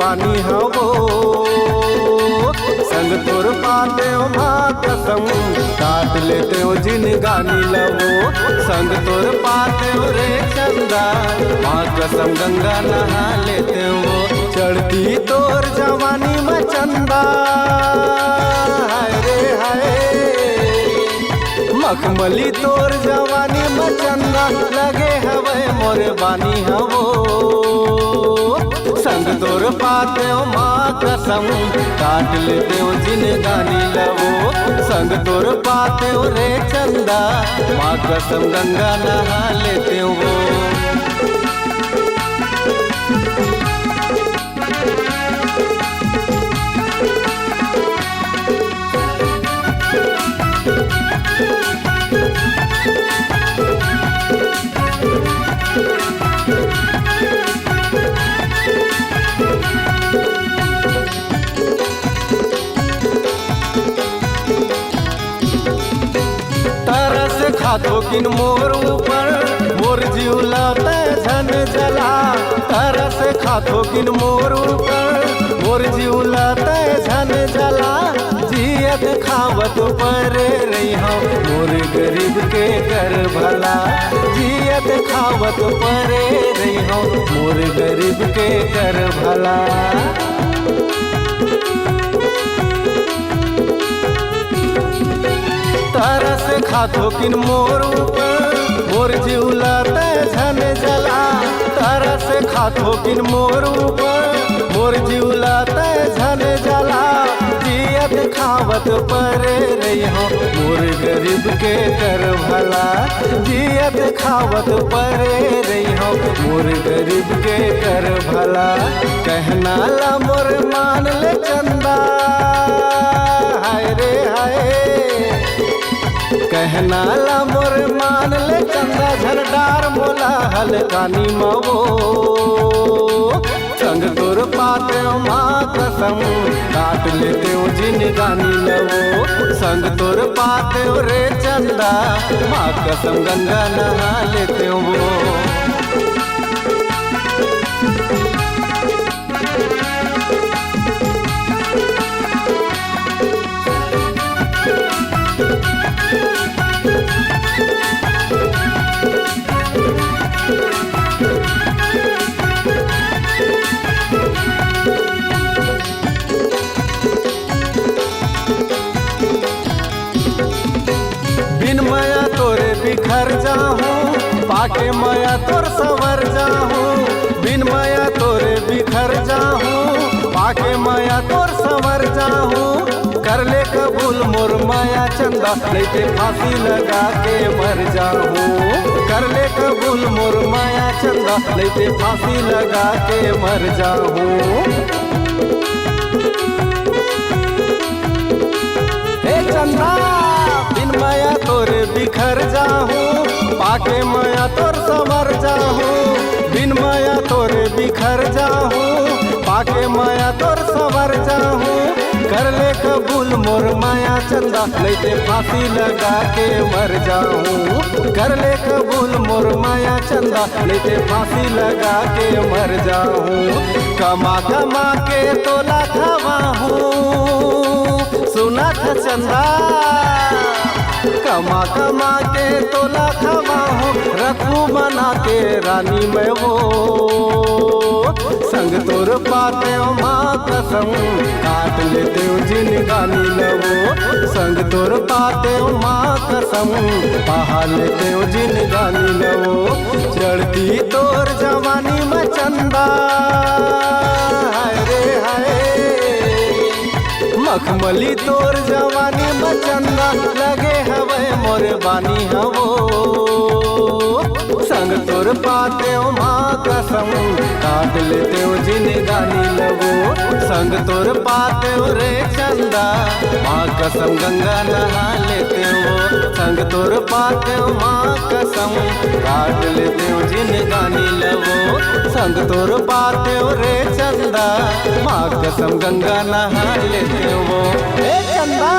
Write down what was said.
बानी हवो संग तोर पाते हो माँ कसम काट लेते हो जिनगानी लवो संग तोर पाते हो रे चंदा माँ कसम गंगा नहा लेते हो चढ़ती तोर जवानी में चंदा हाय रे हाय मखमली तोर जवानी में चंदा लगे हवे मोरे बानी हवो संग तोर पाते हो माँ कसम काट लेते हो जिनगानी लवो संग तोर पाते हो रे चंदा माँ कसम गंगा नहा लेते हो खातो किन मोर ऊपर मोर जीवलाते झन जला तरस खातो किन मोर ऊपर मोर जीवलाते झन जला जियत खावत पर रही मोर गरीब के कर भला जियत खावत पर रही मोर गरीब के कर भला तरस खातो किन मोर ऊपर मोर जीवलाते झन जला तरस खातो किन मोर ऊपर मोर जीवलाते झन जला जियत खावत पर रही मोर गरीब के कर भला जियत खावत पर रही मोर गरीब के कर भला कहना ला मोर मान ले चंदा हाय रे हाय कहना ला मोर मान ले चंदा झरडार मोला हलकानी मवो संग तोर पाते हो माँ कसम काट लेते हो जिनगानी लवो संग तोर पाते हो रे चंदा माँ कसम गंगा नहा लेते हो बिन माया तोरे बिखर जाहूँ पाके माया तोर संवर जाहूँ बिन माया तोरे बिखर जाहूँ पाके माया तोर संवर जाहूँ कर ले कबूल मोर माया चंदा लेते फांसी लगा के मर जाहूँ कर ले कबूल मोर माया चंदा लेते फांसी लगा के मर जाहूँ हे चंदा बिन माया तोरे बिखर जाहूँ पाके माया तोर संवर जाहूँ बिन माया तोरे बिखर जाहूँ पाके माया तोर संवर जाहूँ कर ले कबूल मोर माया चंदा लेते फांसी लगा के मर जाहूँ कर ले कबूल मोर माया चंदा लेते फांसी लगा के मर जाहूँ कमा कमा के तोला खावा हूँ सुना था चंदा कमा कमा के तोला खावा हूँ रखूँ बना के रानी में वो संग तोर पाते हो माँ कसम काट लेते हो जिनगानी लवो संग तोर पाते हो माँ कसम पहा लेते हो जिनगानी लवो चढ़ती तोर जवानी में चंदा हाय रे हाय मखमली तोर जवानी में चंदा लगे हवे मोर बानी हवो संग तोर पाते हो माँ कसम काट लेते हो जिनगानी लवो संग तोर पाते हो रे चंदा माँ कसम गंगा नहा लेते हो संग तोर पाते हो माँ कसम काट लेते हो जिनगानी लवो संग तोर पाते हो रे चंदा माँ कसम गंगा नहा लेते हो ए चंदा।